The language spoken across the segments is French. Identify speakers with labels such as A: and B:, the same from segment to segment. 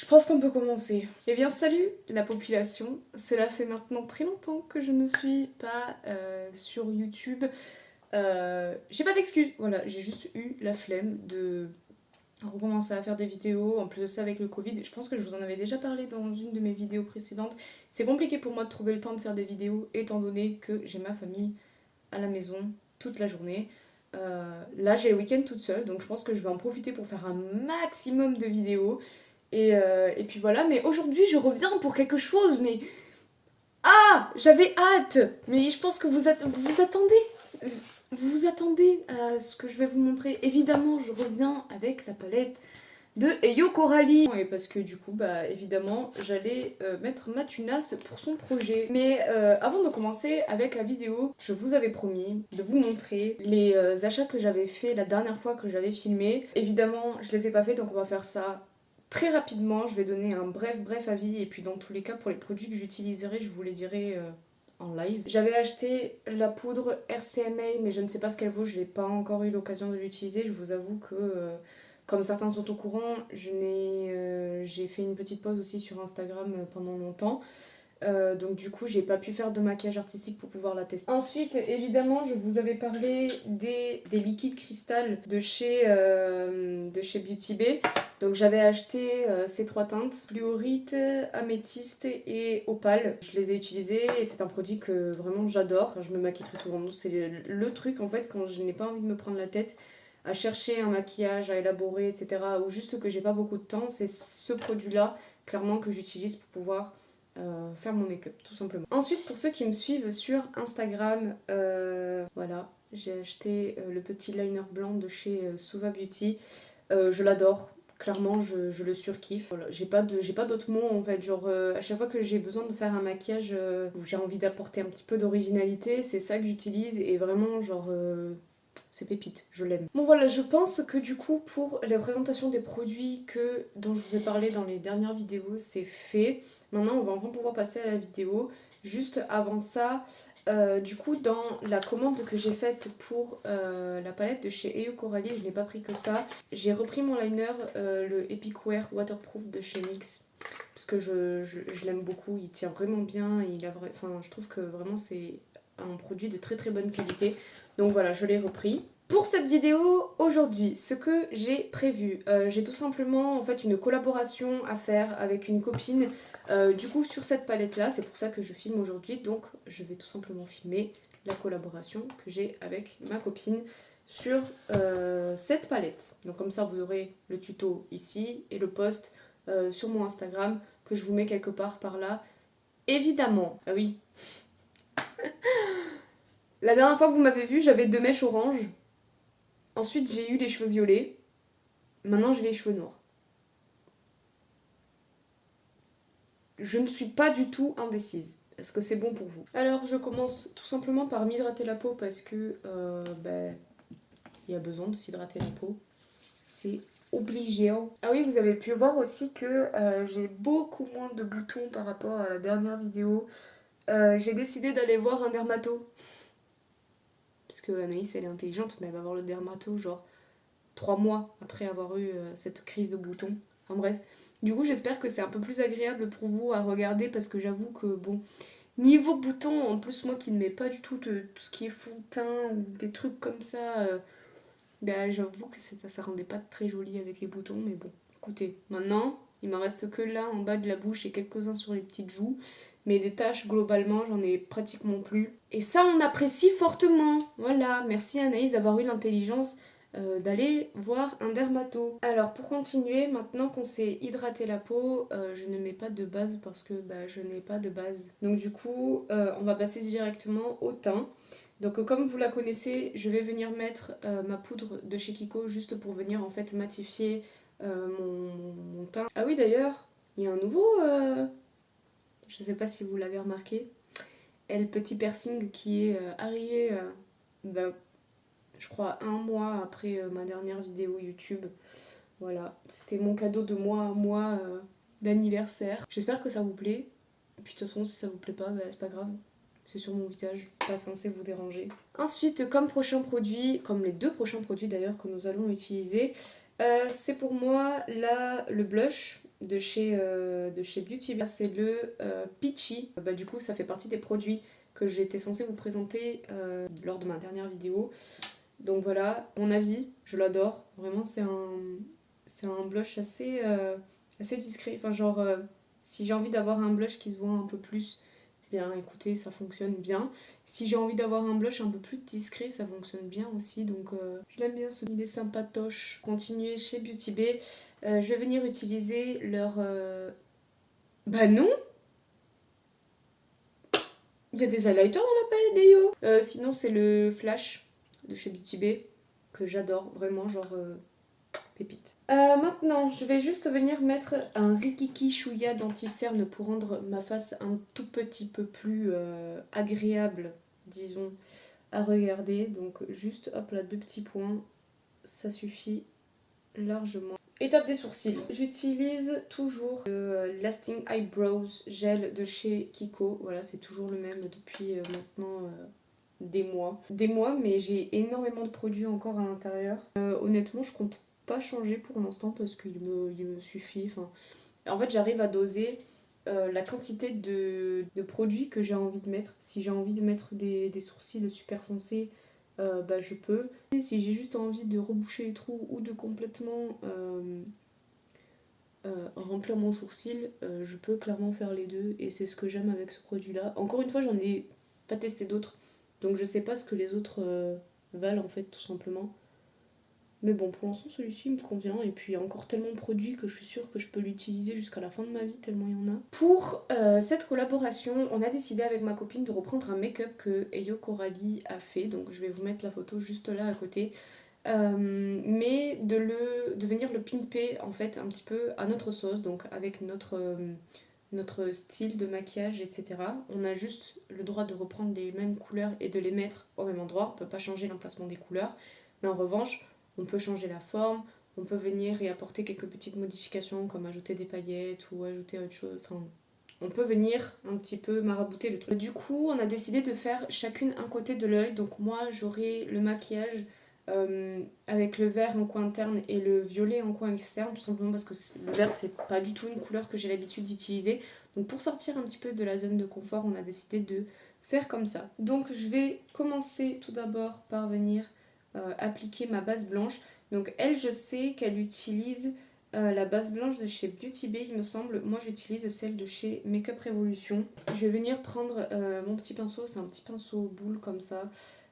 A: Je pense qu'on peut commencer. Eh bien salut la population, cela fait maintenant très longtemps que je ne suis pas sur YouTube. J'ai pas d'excuses, voilà, j'ai juste eu la flemme de recommencer à faire des vidéos. En plus de ça, avec le Covid, je pense que je vous en avais déjà parlé dans une de mes vidéos précédentes. C'est compliqué pour moi de trouver le temps de faire des vidéos étant donné que j'ai ma famille à la maison toute la journée. Là j'ai le week-end toute seule, donc je pense que je vais en profiter pour faire un maximum de vidéos. Et puis voilà, mais aujourd'hui je reviens pour quelque chose, mais... Ah, j'avais hâte. Mais je pense que vous attendez. Vous vous attendez à ce que je vais vous montrer. Évidemment, je reviens avec la palette de Eyo Coralie. Et parce que du coup, bah évidemment, j'allais mettre ma tunasse pour son projet. Mais avant de commencer avec la vidéo, je vous avais promis de vous montrer les achats que j'avais fait la dernière fois que j'avais filmé. Évidemment, je les ai pas fait, donc on va faire ça très rapidement. Je vais donner un bref avis, et puis dans tous les cas, pour les produits que j'utiliserai, je vous les dirai en live. J'avais acheté la poudre RCMA, mais je ne sais pas ce qu'elle vaut, je n'ai pas encore eu l'occasion de l'utiliser. Je vous avoue que, comme certains sont au courant, j'ai fait une petite pause aussi sur Instagram pendant longtemps. Donc du coup j'ai pas pu faire de maquillage artistique pour pouvoir la tester. Ensuite évidemment je vous avais parlé des liquides cristal de chez Beauty Bay. Donc j'avais acheté ces trois teintes, fluorite, améthyste et opale. Je les ai utilisées et c'est un produit que vraiment j'adore. Enfin, je me maquille très souvent, donc c'est le truc en fait quand je n'ai pas envie de me prendre la tête à chercher un maquillage, à élaborer, etc. ou juste que j'ai pas beaucoup de temps, c'est ce produit là clairement que j'utilise pour pouvoir faire mon make-up tout simplement. Ensuite pour ceux qui me suivent sur Instagram, voilà, j'ai acheté le petit liner blanc de chez Suva Beauty. Je l'adore, clairement je le surkiffe. Voilà, j'ai pas d'autres mots en fait, genre à chaque fois que j'ai besoin de faire un maquillage où j'ai envie d'apporter un petit peu d'originalité, c'est ça que j'utilise et vraiment genre... c'est pépite, je l'aime. Bon voilà, je pense que du coup pour la présentation des produits dont je vous ai parlé dans les dernières vidéos, c'est fait. Maintenant on va enfin pouvoir passer à la vidéo. Juste avant ça, du coup dans la commande que j'ai faite pour la palette de chez Eyo Coralie, je n'ai pas pris que ça. J'ai repris mon liner, le Epic Wear Waterproof de chez NYX. Parce que je l'aime beaucoup, il tient vraiment bien, enfin, je trouve que vraiment c'est un produit de très bonne qualité. Donc voilà, je l'ai repris. Pour cette vidéo aujourd'hui, ce que j'ai prévu, j'ai tout simplement en fait une collaboration à faire avec une copine du coup sur cette palette là, c'est pour ça que je filme aujourd'hui, donc je vais tout simplement filmer la collaboration que j'ai avec ma copine sur cette palette. Donc comme ça vous aurez le tuto ici et le post sur mon Instagram que je vous mets quelque part par là. Évidemment, ah oui. La dernière fois que vous m'avez vu, j'avais 2 mèches oranges. Ensuite, j'ai eu les cheveux violets. Maintenant, j'ai les cheveux noirs. Je ne suis pas du tout indécise. Est-ce que c'est bon pour vous? Alors, je commence tout simplement par m'hydrater la peau parce que, il y a besoin de s'hydrater la peau. C'est obligé. Ah oui, vous avez pu voir aussi que j'ai beaucoup moins de boutons par rapport à la dernière vidéo. J'ai décidé d'aller voir un dermato. Parce que Anaïs, elle est intelligente, mais elle va voir le dermato genre 3 mois après avoir eu cette crise de boutons. Enfin bref. Du coup, j'espère que c'est un peu plus agréable pour vous à regarder parce que j'avoue que, bon, niveau boutons, en plus, moi qui ne mets pas du tout de tout ce qui est fond de teint ou des trucs comme ça, bah, j'avoue que ça rendait pas très joli avec les boutons, mais bon, écoutez, maintenant, il m'en reste que là en bas de la bouche et quelques-uns sur les petites joues, mais des taches, globalement, j'en ai pratiquement plus. Et ça, on apprécie fortement. Voilà, merci Anaïs d'avoir eu l'intelligence d'aller voir un dermato. Alors pour continuer, maintenant qu'on s'est hydraté la peau, je ne mets pas de base parce que je n'ai pas de base. Donc du coup, on va passer directement au teint. Donc comme vous la connaissez, je vais venir mettre ma poudre de chez Kiko juste pour venir en fait matifier mon teint. Ah oui d'ailleurs, il y a un nouveau, je ne sais pas si vous l'avez remarqué, et le petit piercing qui est arrivé je crois 1 mois après ma dernière vidéo YouTube. Voilà, c'était mon cadeau de moi à moi d'anniversaire. J'espère que ça vous plaît. Et puis de toute façon, si ça vous plaît pas, c'est pas grave. C'est sur mon visage, pas censé vous déranger. Ensuite, comme prochain produit, comme les 2 prochains produits d'ailleurs que nous allons utiliser, c'est pour moi là le blush de chez Beauty Bay. C'est le Peachy. Du coup, ça fait partie des produits que j'étais censée vous présenter lors de ma dernière vidéo. Donc voilà, mon avis, je l'adore. Vraiment, c'est un blush assez discret. Enfin, genre, si j'ai envie d'avoir un blush qui se voit un peu plus, eh bien écoutez, ça fonctionne bien. Si j'ai envie d'avoir un blush un peu plus discret, ça fonctionne bien aussi. Donc je l'aime bien, il est sympatoche. Continuer chez Beauty Bay. Je vais venir utiliser leur... Bah non, il y a des highlighters dans la palette des Yo. Sinon, c'est le Flash de chez Beauty Bay que j'adore vraiment, genre pépite. Maintenant, je vais juste venir mettre un Rikiki Chouïa d'anti-cerne pour rendre ma face un tout petit peu plus agréable, disons, à regarder. Donc juste, hop là, 2 petits points, ça suffit largement. Étape des sourcils. J'utilise toujours le Lasting Eyebrows Gel de chez Kiko. Voilà, c'est toujours le même depuis maintenant des mois. Des mois, mais j'ai énormément de produits encore à l'intérieur. Honnêtement, je compte pas changer pour l'instant parce il me suffit. Enfin, en fait, j'arrive à doser la quantité de produits que j'ai envie de mettre. Si j'ai envie de mettre des sourcils super foncés, je peux. Et si j'ai juste envie de reboucher les trous ou de complètement remplir mon sourcil, je peux clairement faire les deux et c'est ce que j'aime avec ce produit-là. Encore une fois, j'en ai pas testé d'autres, donc je sais pas ce que les autres valent en fait, tout simplement. Mais bon, pour l'instant, celui-ci me convient. Et puis, il y a encore tellement de produits que je suis sûre que je peux l'utiliser jusqu'à la fin de ma vie, tellement il y en a. Pour cette collaboration, on a décidé avec ma copine de reprendre un make-up que Eyo Coralie a fait. Donc, je vais vous mettre la photo juste là à côté. Mais de venir le pimper, en fait, un petit peu à notre sauce. Donc, avec notre style de maquillage, etc. On a juste le droit de reprendre les mêmes couleurs et de les mettre au même endroit. On peut pas changer l'emplacement des couleurs. Mais en revanche, on peut changer la forme, on peut venir et apporter quelques petites modifications comme ajouter des paillettes ou ajouter autre chose. Enfin, on peut venir un petit peu marabouter le truc. Du coup, on a décidé de faire chacune un côté de l'œil. Donc moi, j'aurai le maquillage avec le vert en coin interne et le violet en coin externe, tout simplement parce que le vert, c'est pas du tout une couleur que j'ai l'habitude d'utiliser. Donc pour sortir un petit peu de la zone de confort, on a décidé de faire comme ça. Donc je vais commencer tout d'abord par venir appliquer ma base blanche. Donc elle, je sais qu'elle utilise la base blanche de chez Beauty Bay, il me semble. Moi, j'utilise celle de chez Makeup Revolution. Je vais venir prendre mon petit pinceau, c'est un petit pinceau boule comme ça.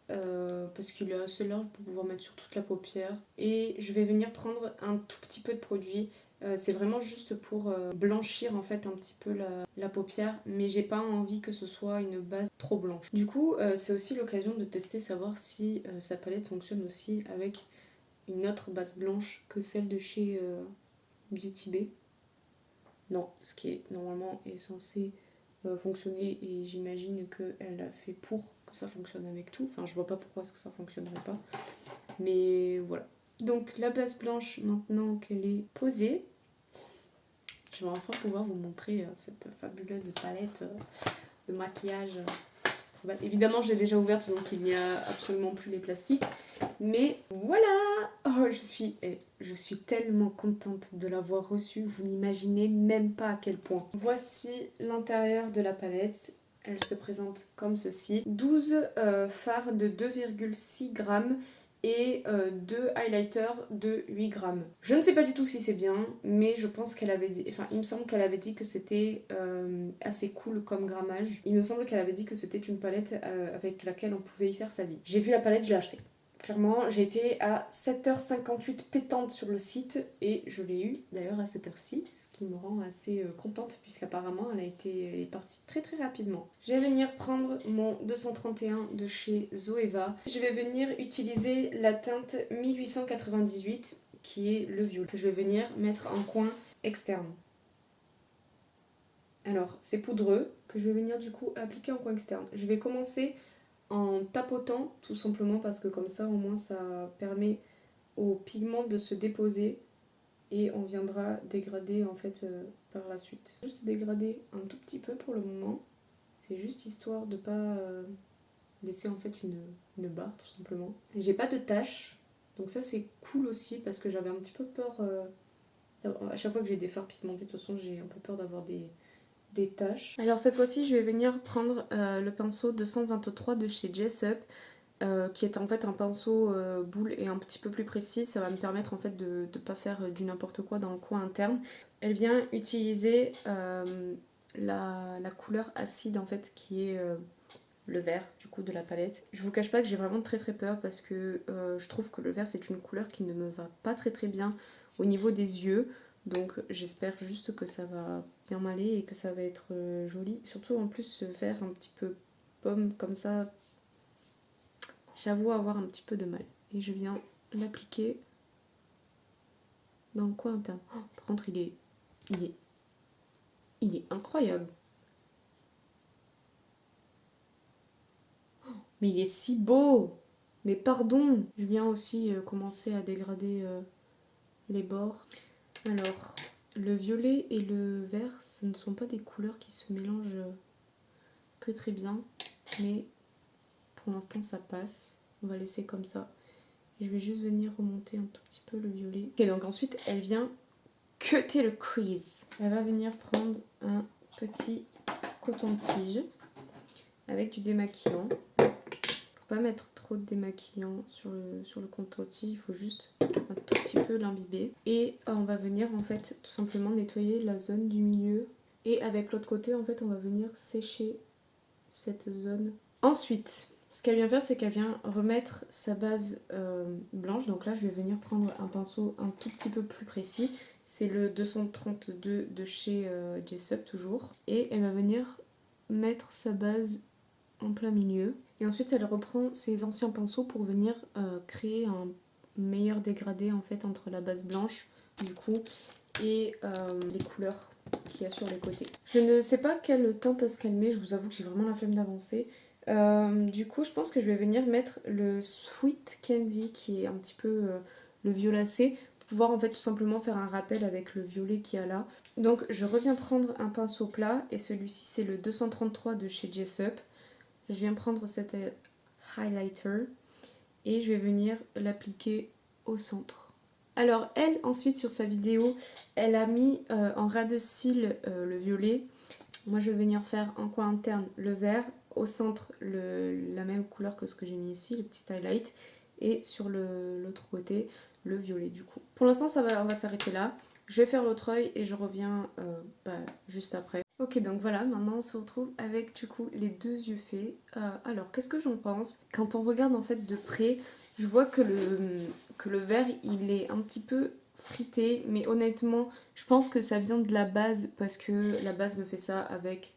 A: Parce qu'il est assez large pour pouvoir mettre sur toute la paupière. Et je vais venir prendre un tout petit peu de produit. C'est vraiment juste pour blanchir en fait un petit peu la paupière, mais j'ai pas envie que ce soit une base trop blanche. Du coup, c'est aussi l'occasion de tester, savoir si sa palette fonctionne aussi avec une autre base blanche que celle de chez Beauty Bay. Non, ce qui est normalement est censé fonctionner et j'imagine qu'elle a fait pour que ça fonctionne avec tout. Enfin, je vois pas pourquoi est-ce que ça fonctionnerait pas. Mais voilà. Donc la base blanche, maintenant qu'elle est posée, je vais enfin pouvoir vous montrer cette fabuleuse palette de maquillage. Évidemment, je l'ai déjà ouverte, donc il n'y a absolument plus les plastiques. Mais voilà! Oh, je suis tellement contente de l'avoir reçue. Vous n'imaginez même pas à quel point. Voici l'intérieur de la palette. Elle se présente comme ceci. 12 fards de 2,6 grammes et 2 highlighters de 8 grammes. Je ne sais pas du tout si c'est bien, mais je pense qu'elle avait dit... Enfin, il me semble qu'elle avait dit que c'était assez cool comme grammage. Il me semble qu'elle avait dit que c'était une palette avec laquelle on pouvait y faire sa vie. J'ai vu la palette, je l'ai achetée. Clairement, j'ai été à 7h58 pétante sur le site et je l'ai eu d'ailleurs à cette heure-ci, ce qui me rend assez contente puisqu'apparemment elle est partie très très rapidement. Je vais venir prendre mon 231 de chez Zoeva. Je vais venir utiliser la teinte 1898 qui est le violet que je vais venir mettre en coin externe. Alors, c'est poudreux que je vais venir du coup appliquer en coin externe. Je vais commencer en tapotant, tout simplement parce que comme ça au moins ça permet au pigment de se déposer et on viendra dégrader en fait par la suite. Juste dégrader un tout petit peu pour le moment, c'est juste histoire de pas laisser en fait une barre tout simplement. J'ai pas de taches, donc ça c'est cool aussi parce que j'avais un petit peu peur À chaque fois que j'ai des fards pigmentés, de toute façon, j'ai un peu peur d'avoir des taches. Alors cette fois-ci, je vais venir prendre le pinceau 223 de chez Jessup. Qui est en fait un pinceau boule et un petit peu plus précis. Ça va me permettre en fait de ne pas faire du n'importe quoi dans le coin interne. Elle vient utiliser la couleur acide en fait qui est le vert du coup de la palette. Je vous cache pas que j'ai vraiment très peur parce que je trouve que le vert c'est une couleur qui ne me va pas très bien au niveau des yeux. Donc j'espère juste que ça va bien m'aller et que ça va être joli. Surtout en plus ce vert un petit peu pomme comme ça, j'avoue avoir un petit peu de mal. Et je viens l'appliquer dans le coin interne. Oh, par contre, il est incroyable. Oh, mais il est si beau. Mais pardon. Je viens aussi commencer à dégrader les bords. Alors, le violet et le vert, ce ne sont pas des couleurs qui se mélangent très bien. Mais pour l'instant, ça passe. On va laisser comme ça. Je vais juste venir remonter un tout petit peu le violet. Ok, donc ensuite, elle vient cutter le crease. Elle va venir prendre un petit coton-tige avec du démaquillant. Faut pas mettre trop de démaquillant sur le coton-tige, il faut juste un tout petit peu l'imbiber. Et on va venir en fait tout simplement nettoyer la zone du milieu. Et avec l'autre côté, en fait, on va venir sécher cette zone. Ensuite, ce qu'elle vient faire, c'est qu'elle vient remettre sa base blanche. Donc là, je vais venir prendre un pinceau un tout petit peu plus précis. C'est le 232 de chez Jessup toujours. Et elle va venir mettre sa base en plein milieu. Et ensuite, elle reprend ses anciens pinceaux pour venir créer un meilleur dégradé en fait entre la base blanche du coup et les couleurs qu'il y a sur les côtés. Je ne sais pas quelle teinte est-ce qu'elle met, je vous avoue que j'ai vraiment la flemme d'avancer. Du coup, je pense que je vais venir mettre le Sweet Candy qui est un petit peu le violacé pour pouvoir en fait tout simplement faire un rappel avec le violet qu'il y a là. Donc je reviens prendre un pinceau plat et celui-ci c'est le 233 de chez Jessup. Je viens prendre cet highlighter et je vais venir l'appliquer au centre. Alors elle, ensuite sur sa vidéo, elle a mis en ras de cils le violet. Moi je vais venir faire en coin interne le vert, au centre la même couleur que ce que j'ai mis ici, le petit highlight, et sur l'autre côté le violet du coup. Pour l'instant on va s'arrêter là. Je vais faire l'autre œil et je reviens juste après. Ok, donc voilà, maintenant on se retrouve avec du coup les deux yeux faits. Alors, qu'est-ce que j'en pense? Quand on regarde en fait de près, je vois que le vert il est un petit peu frité, mais honnêtement, je pense que ça vient de la base parce que la base me fait ça avec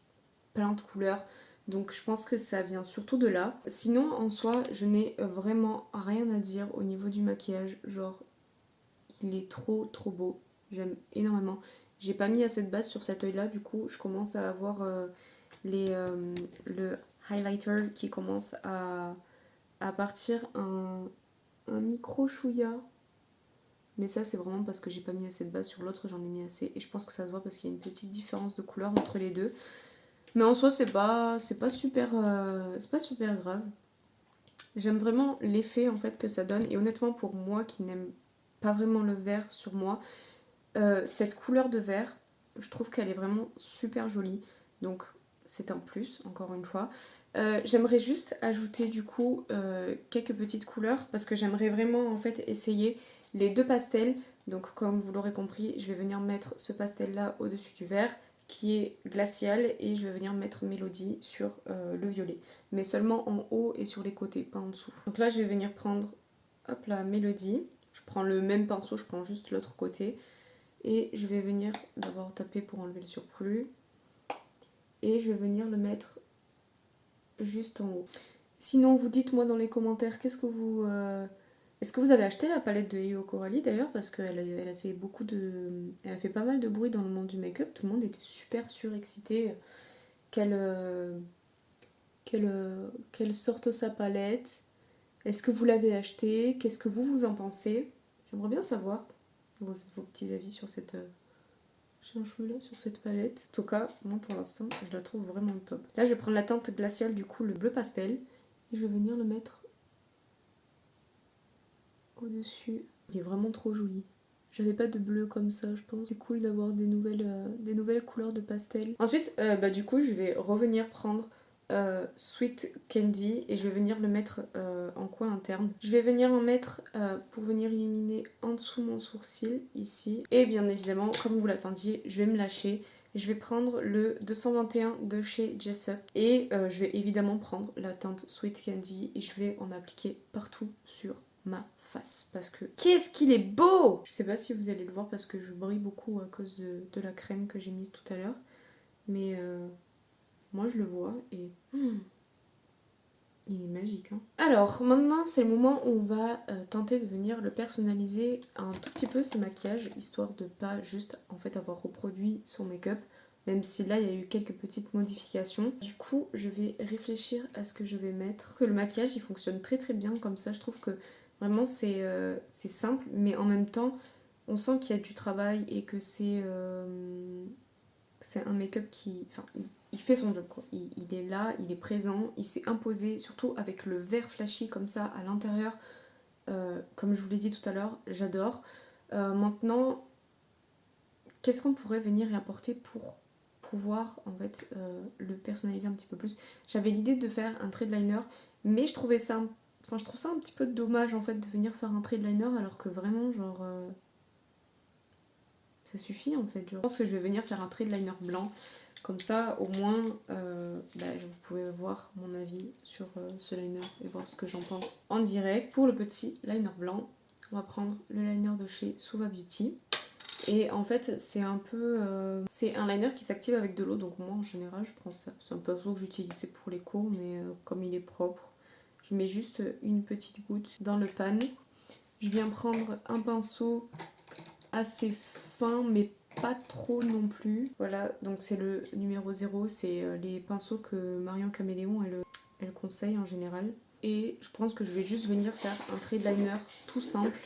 A: plein de couleurs. Donc je pense que ça vient surtout de là. Sinon, en soi, je n'ai vraiment rien à dire au niveau du maquillage. Genre, il est trop beau. J'aime énormément. J'ai pas mis assez de base sur cet œil là, du coup je commence à avoir le highlighter qui commence à partir un micro chouïa. Mais ça c'est vraiment parce que j'ai pas mis assez de base sur l'autre, j'en ai mis assez. Et je pense que ça se voit parce qu'il y a une petite différence de couleur entre les deux. Mais en soi c'est pas super grave. J'aime vraiment l'effet en fait que ça donne. Et honnêtement pour moi qui n'aime pas vraiment le vert sur moi, cette couleur de vert, je trouve qu'elle est vraiment super jolie. Donc c'est un plus, encore une fois. J'aimerais juste ajouter du coup quelques petites couleurs parce que j'aimerais vraiment en fait essayer les deux pastels. Donc comme vous l'aurez compris, je vais venir mettre ce pastel là au-dessus du vert qui est glacial et je vais venir mettre Mélodie sur le violet. Mais seulement en haut et sur les côtés, pas en dessous. Donc là je vais venir prendre, hop là, Mélodie. Je prends le même pinceau, je prends juste l'autre côté. Et je vais venir d'abord taper pour enlever le surplus. Et je vais venir le mettre juste en haut. Sinon, vous dites-moi dans les commentaires, qu'est-ce que vous... Est-ce que vous avez acheté la palette de Io Coralie d'ailleurs? Parce qu'elle a fait elle a fait pas mal de bruit dans le monde du make-up. Tout le monde était super surexcité qu'elle sorte sa palette. Est-ce que vous l'avez achetée? Qu'est-ce que vous en pensez? J'aimerais bien savoir vos petits avis sur cette... là sur cette palette. En tout cas, moi pour l'instant, je la trouve vraiment top. Là, je vais prendre la teinte glaciale, du coup, le bleu pastel. Et je vais venir le mettre au-dessus. Il est vraiment trop joli. J'avais pas de bleu comme ça, je pense. C'est cool d'avoir des nouvelles couleurs de pastel. Ensuite, du coup, je vais revenir prendre Sweet Candy et je vais venir le mettre en coin interne. Je vais venir en mettre pour venir illuminer en dessous mon sourcil, ici. Et bien évidemment, comme vous l'attendiez, je vais me lâcher. Je vais prendre le 221 de chez Jessup et je vais évidemment prendre la teinte Sweet Candy et je vais en appliquer partout sur ma face parce que qu'est-ce qu'il est beau! Je sais pas si vous allez le voir parce que je brille beaucoup à cause de la crème que j'ai mise tout à l'heure, mais moi je le vois et il est magique. Hein. Alors maintenant c'est le moment où on va tenter de venir le personnaliser un tout petit peu ce maquillage, histoire de pas juste en fait avoir reproduit son make-up, même si là il y a eu quelques petites modifications. Du coup je vais réfléchir à ce que je vais mettre. Que le maquillage il fonctionne très très bien comme ça, je trouve que vraiment c'est simple, mais en même temps on sent qu'il y a du travail et que c'est un make-up qui... Enfin, il fait son job quoi. Il est là, il est présent, il s'est imposé, surtout avec le vert flashy comme ça à l'intérieur. Comme je vous l'ai dit tout à l'heure, j'adore. Maintenant, qu'est-ce qu'on pourrait venir y apporter pour pouvoir en fait le personnaliser un petit peu plus? J'avais l'idée de faire un trait de liner, mais je trouve ça un petit peu dommage en fait de venir faire un trait de liner alors que vraiment genre ça suffit en fait. Je pense que je vais venir faire un trait de liner blanc. Comme ça, au moins, vous pouvez voir mon avis sur ce liner et voir ce que j'en pense en direct. Pour le petit liner blanc, on va prendre le liner de chez Suva Beauty. Et en fait, c'est un peu... c'est un liner qui s'active avec de l'eau, donc moi en général, je prends ça. C'est un pinceau que j'utilisais pour les cours, mais comme il est propre, je mets juste une petite goutte dans le pan. Je viens prendre un pinceau assez fin, mais pas trop non plus. Voilà, donc c'est le numéro 0, c'est les pinceaux que Marion Caméléon elle conseille en général. Et je pense que je vais juste venir faire un trait de liner tout simple,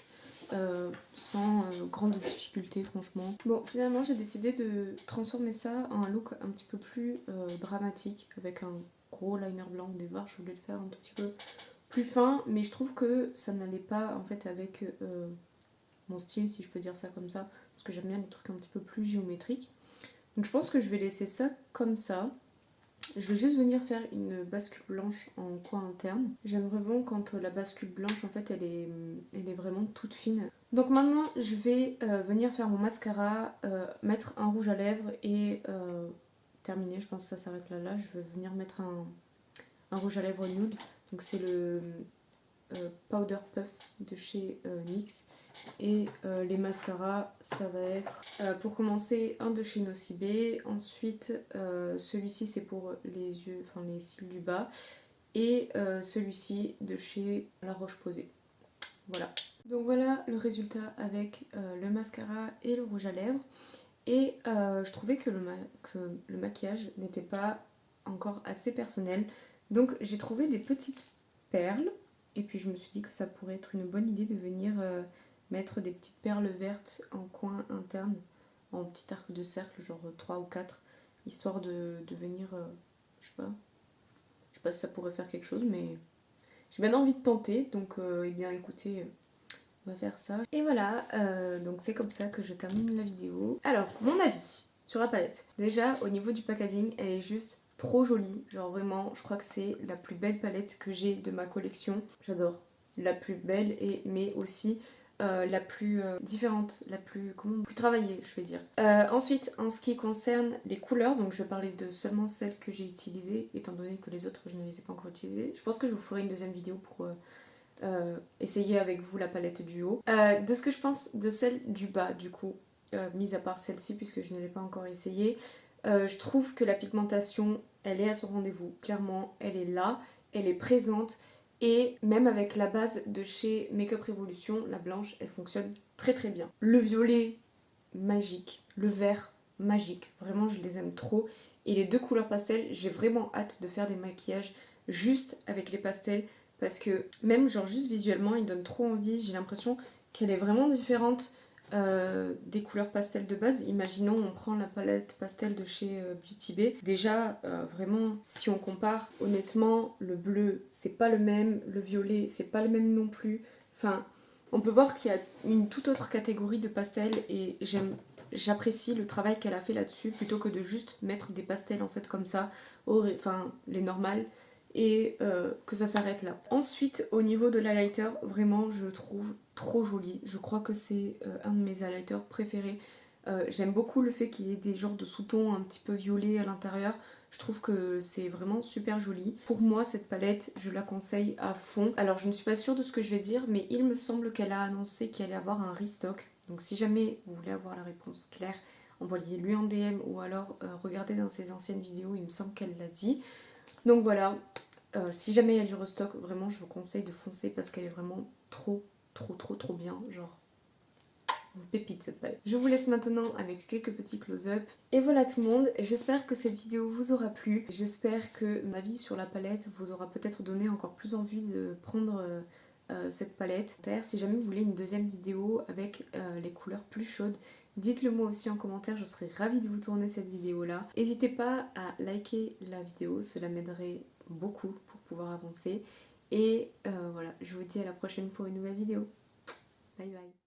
A: sans grande difficulté franchement. Bon, finalement j'ai décidé de transformer ça en un look un petit peu plus dramatique, avec un gros liner blanc. Au départ je voulais le faire un tout petit peu plus fin, mais je trouve que ça n'allait pas en fait avec mon style, si je peux dire ça comme ça, parce que j'aime bien les trucs un petit peu plus géométriques. Donc je pense que je vais laisser ça comme ça. Je vais juste venir faire une bascule blanche en coin interne. J'aime vraiment quand la bascule blanche en fait elle est vraiment toute fine. Donc maintenant je vais venir faire mon mascara, mettre un rouge à lèvres et terminer. Je pense que ça s'arrête là. Je vais venir mettre un rouge à lèvres nude. Donc c'est le Powder Puff de chez NYX. Et les mascaras, ça va être pour commencer un de chez Nocibé, ensuite celui-ci c'est pour les yeux, enfin les cils du bas, et celui-ci de chez La Roche-Posay. Voilà. Donc voilà le résultat avec le mascara et le rouge à lèvres. Et je trouvais que le maquillage n'était pas encore assez personnel. Donc j'ai trouvé des petites perles. Et puis je me suis dit que ça pourrait être une bonne idée de venir mettre des petites perles vertes en coin interne, en petit arc de cercle, genre 3 ou 4, histoire de venir, je sais pas si ça pourrait faire quelque chose, mais j'ai bien envie de tenter, donc eh bien écoutez, on va faire ça. Et voilà, donc c'est comme ça que je termine la vidéo. Alors, mon avis sur la palette. Déjà, au niveau du packaging, elle est juste trop jolie. Genre vraiment, je crois que c'est la plus belle palette que j'ai de ma collection. J'adore. La plus belle, mais aussi la plus différente, la plus, plus travaillée, je vais dire. Ensuite, en ce qui concerne les couleurs, donc je vais parler de seulement celles que j'ai utilisées, étant donné que les autres, je ne les ai pas encore utilisées. Je pense que je vous ferai une deuxième vidéo pour essayer avec vous la palette du haut. De ce que je pense de celle du bas, du coup, mis à part celle-ci, puisque je ne l'ai pas encore essayée, je trouve que la pigmentation, elle est à son rendez-vous. Clairement, elle est là, elle est présente. Et même avec la base de chez Makeup Revolution, la blanche, elle fonctionne très très bien. Le violet, magique. Le vert, magique. Vraiment, je les aime trop. Et les deux couleurs pastel, j'ai vraiment hâte de faire des maquillages juste avec les pastels. Parce que même genre juste visuellement, il donne trop envie. J'ai l'impression qu'elle est vraiment différente des couleurs pastel de base. Imaginons on prend la palette pastel de chez Beauty Bay. Déjà vraiment si on compare, honnêtement le bleu c'est pas le même, le violet c'est pas le même non plus. Enfin On peut voir qu'il y a une toute autre catégorie de pastels et j'apprécie le travail qu'elle a fait là-dessus plutôt que de juste mettre des pastels en fait comme ça, enfin les normales, et que ça s'arrête là. Ensuite, au niveau de l'highlighter, vraiment je le trouve trop joli. Je crois que c'est un de mes highlighters préférés. J'aime beaucoup le fait qu'il y ait des genres de sous-tons un petit peu violets à l'intérieur. Je trouve que c'est vraiment super joli. Pour moi, cette palette, je la conseille à fond. Alors, je ne suis pas sûre de ce que je vais dire, mais il me semble qu'elle a annoncé qu'il allait avoir un restock. Donc, si jamais vous voulez avoir la réponse claire, envoyez-lui en DM ou alors regardez dans ses anciennes vidéos, il me semble qu'elle l'a dit. Donc voilà, si jamais il y a du restock, vraiment, je vous conseille de foncer parce qu'elle est vraiment trop bien. Genre, une pépite cette palette. Je vous laisse maintenant avec quelques petits close-up. Et voilà tout le monde, j'espère que cette vidéo vous aura plu. J'espère que ma vie sur la palette vous aura peut-être donné encore plus envie de prendre cette palette. Si jamais vous voulez une deuxième vidéo avec les couleurs plus chaudes, dites-le moi aussi en commentaire, je serais ravie de vous tourner cette vidéo là. N'hésitez pas à liker la vidéo, cela m'aiderait beaucoup pour pouvoir avancer. Et voilà, je vous dis à la prochaine pour une nouvelle vidéo. Bye bye.